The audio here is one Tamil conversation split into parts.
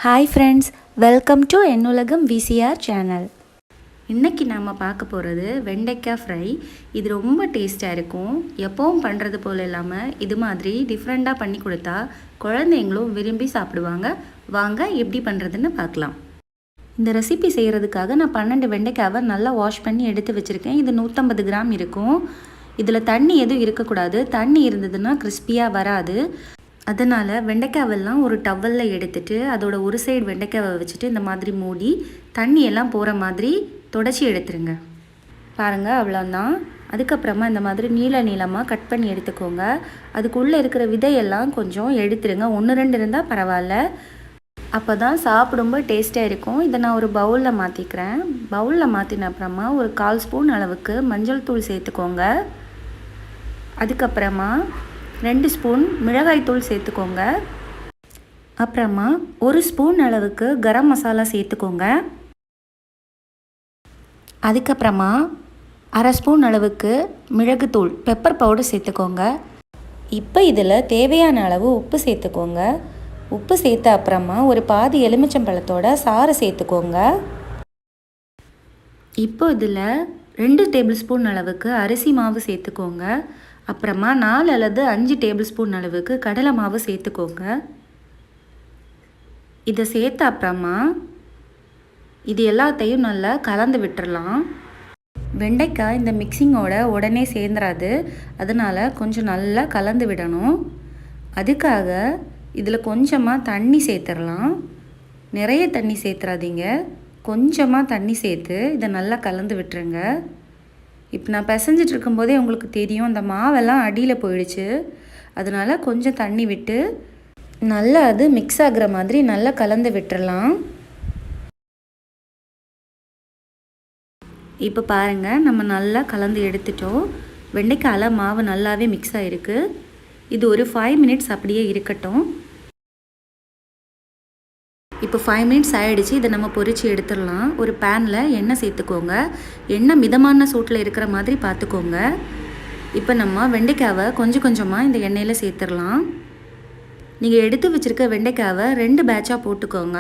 ஹாய் ஃப்ரெண்ட்ஸ், வெல்கம் டு என்னுலகம் VCR சேனல். இன்றைக்கி நாம் பார்க்க போகிறது வெண்டைக்காய் ஃப்ரை. இது ரொம்ப டேஸ்ட்டாக இருக்கும். எப்போவும் பண்ணுறது போல் இல்லாமல் இது மாதிரி டிஃப்ரெண்ட்டாக பண்ணி கொடுத்தா குழந்தைங்களும் விரும்பி சாப்பிடுவாங்க. வாங்க எப்படி பண்ணுறதுன்னு பார்க்கலாம். இந்த ரெசிபி செய்கிறதுக்காக நான் 12 வெண்டைக்காவை நல்லா வாஷ் பண்ணி எடுத்து வச்சுருக்கேன். இது 150 கிராம் இருக்கும். இதில் தண்ணி எதுவும் இருக்கக்கூடாது. தண்ணி இருந்ததுன்னா கிறிஸ்பியாக வராது. அதனால் வெண்டைக்காவெல்லாம் ஒரு டவலில் எடுத்துகிட்டு அதோட ஒரு சைடு வெண்டைக்காவை வச்சுட்டு இந்த மாதிரி மூடி தண்ணியெல்லாம் போகிற மாதிரி தொடச்சி எடுத்துருங்க. பாருங்கள், அவ்வளோதான். அதுக்கப்புறமா இந்த மாதிரி நீளமாக கட் பண்ணி எடுத்துக்கோங்க. அதுக்குள்ளே இருக்கிற விதையெல்லாம் கொஞ்சம் எடுத்துருங்க. 1-2 இருந்தால் பரவாயில்ல. அப்போ தான் சாப்பிடும்போது டேஸ்ட்டாக இருக்கும். இதை நான் ஒரு பவுலில் மாற்றிக்கிறேன். பவுலில் மாற்றின அப்புறமா ஒரு 1/4 ஸ்பூன் அளவுக்கு மஞ்சள் தூள் சேர்த்துக்கோங்க. அதுக்கப்புறமா 2 ஸ்பூன் மிளகாய்த்தூள் சேர்த்துக்கோங்க. அப்புறமா 1 ஸ்பூன் அளவுக்கு கரம் மசாலா சேர்த்துக்கோங்க. அதுக்கப்புறமா 1/2 ஸ்பூன் அளவுக்கு மிளகுத்தூள் பெப்பர் பவுடர் சேர்த்துக்கோங்க. இப்போ இதில் தேவையான அளவு உப்பு சேர்த்துக்கோங்க. உப்பு சேர்த்த அப்புறமா ஒரு பாதி எலுமிச்சம்பழத்தோட சாறு சேர்த்துக்கோங்க. இப்போ இதில் 2 டேபிள் ஸ்பூன் அளவுக்கு அரிசி மாவு சேர்த்துக்கோங்க. அப்புறமா 4 அல்லது 5 டேபிள் ஸ்பூன் அளவுக்கு கடலை மாவு சேர்த்துக்கோங்க. இதை சேர்த்த அப்புறமா இது எல்லாத்தையும் நல்லா கலந்து விட்டுறலாம். வெண்டைக்காய் இந்த மிக்சிங்கோட உடனே சேர்ந்துடாது. அதனால் கொஞ்சம் நல்லா கலந்து விடணும். அதுக்காக இதில் கொஞ்சமாக தண்ணி சேர்த்துடலாம். நிறைய தண்ணி சேர்த்துறாதீங்க. கொஞ்சமாக தண்ணி சேர்த்து இதை நல்லா கலந்து விட்டுருங்க. இப்போ நான் பிசைஞ்சிட்டு இருக்கும்போதே உங்களுக்கு தெரியும், அந்த மாவெல்லாம் அடியில் போயிடுச்சு. அதனால் கொஞ்சம் தண்ணி விட்டு நல்லா அது மிக்ஸ் ஆகிற மாதிரி நல்லா கலந்து விட்டுறலாம். இப்போ பாருங்கள், நம்ம நல்லா கலந்து எடுத்துட்டோம். வெண்டைக்காயில் மாவு நல்லாவே மிக்ஸ் ஆகிருக்கு. இது ஒரு 5 மினிட்ஸ் அப்படியே இருக்கட்டும். இப்போ 5 மினிட்ஸ் ஆகிடுச்சு. இதை நம்ம பொரித்து எடுத்துடலாம். ஒரு பேனில் எண்ணெய் சேர்த்துக்கோங்க. எண்ணெய் மிதமான சூட்டில் இருக்கிற மாதிரி பார்த்துக்கோங்க. இப்போ நம்ம வெண்டைக்காவை கொஞ்சம் கொஞ்சமாக இந்த எண்ணெயில் சேர்த்துடலாம். நீங்கள் எடுத்து வச்சுருக்க வெண்டைக்காவை 2 பேட்சாக போட்டுக்கோங்க.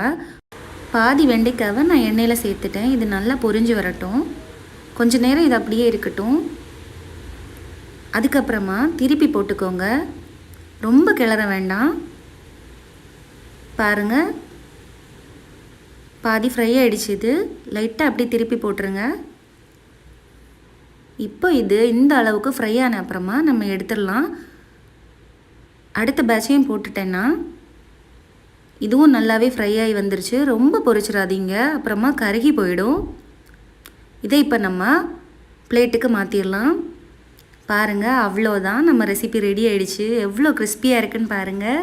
பாதி வெண்டைக்காவை நான் எண்ணெயில் சேர்த்துட்டேன். இது நல்லா பொரிஞ்சு வரட்டும். கொஞ்சம் நேரம் இது அப்படியே இருக்கட்டும். அதுக்கப்புறமா திருப்பி போட்டுக்கோங்க. ரொம்ப கிளற வேண்டாம். பாருங்கள், பாதி ஃப்ரை ஆகிடுச்சு. இது லைட்டாக அப்படியே திருப்பி போட்டுருங்க. இப்போ இது இந்த அளவுக்கு ஃப்ரை ஆன அப்புறமா நம்ம எடுத்துடலாம். அடுத்த பேட்சையும் போட்டுட்டேன்னா இதுவும் நல்லாவே ஃப்ரை ஆகி வந்துருச்சு. ரொம்ப பொரிச்சிடாதீங்க, அப்புறமா கருகி போயிடும். இதை இப்போ நம்ம பிளேட்டுக்கு மாற்றிடலாம். பாருங்கள், அவ்வளோதான், நம்ம ரெசிபி ரெடி ஆகிடுச்சு. எவ்வளோ கிறிஸ்பியாக இருக்குன்னு பாருங்கள்.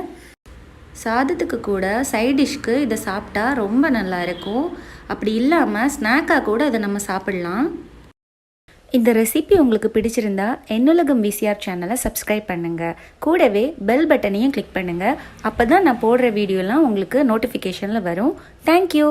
சாதத்துக்கு கூட சைட் டிஷ்க்கு இதை சாப்பிட்டா ரொம்ப நல்லா இருக்கும். அப்படி இல்லாமல் ஸ்நாக்காக கூட இதை நம்ம சாப்பிட்லாம். இந்த ரெசிபி உங்களுக்கு பிடிச்சிருந்தா என்னுலகம் VCR சேனலை சப்ஸ்கிரைப் பண்ணுங்கள். கூடவே பெல் பட்டனையும் கிளிக் பண்ணுங்கள். அப்போ தான் நான் போடுற வீடியோலாம் உங்களுக்கு நோட்டிஃபிகேஷனில் வரும். தேங்க்யூ.